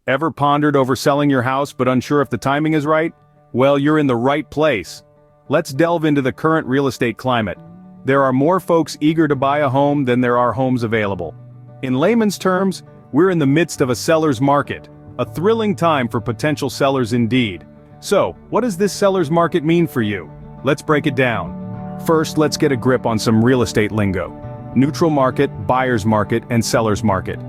Ever pondered over selling your house but unsure if the timing is right? Well, you're in the right place. Let's delve into the current real estate climate. There are more folks eager to buy a home than there are homes available. In layman's terms, we're in the midst of a seller's market, a thrilling time for potential sellers indeed. So, what does this seller's market mean for you? Let's break it down. First, let's get a grip on some real estate lingo. Neutral market, buyer's market, and seller's market.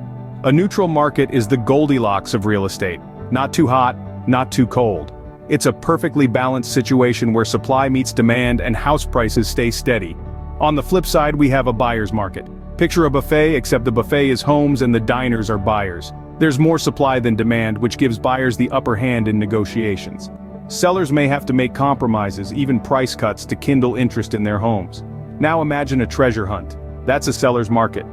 A neutral market is the Goldilocks of real estate. Not too hot, not too cold. It's a perfectly balanced situation where supply meets demand and house prices stay steady. On the flip side, we have a buyer's market. Picture a buffet, except the buffet is homes and the diners are buyers. There's more supply than demand, which gives buyers the upper hand in negotiations. Sellers may have to make compromises, even price cuts, to kindle interest in their homes. Now imagine a treasure hunt. That's a seller's market.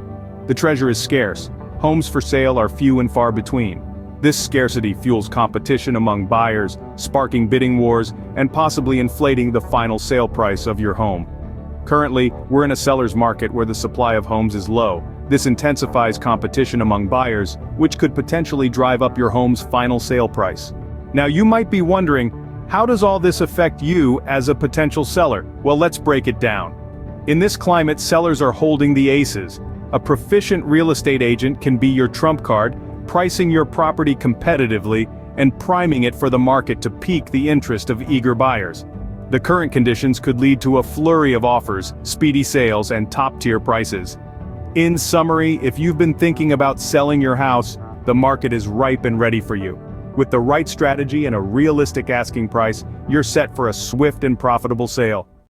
The treasure is scarce. Homes for sale are few and far between. This scarcity fuels competition among buyers, sparking bidding wars, and possibly inflating the final sale price of your home. Currently, we're in a seller's market where the supply of homes is low. This intensifies competition among buyers, which could potentially drive up your home's final sale price. Now you might be wondering, how does all this affect you as a potential seller? Well, let's break it down. In this climate, sellers are holding the aces. A proficient real estate agent can be your trump card, pricing your property competitively and priming it for the market to pique the interest of eager buyers. The current conditions could lead to a flurry of offers, speedy sales, and top-tier prices. In summary, if you've been thinking about selling your house, the market is ripe and ready for you. With the right strategy and a realistic asking price, you're set for a swift and profitable sale.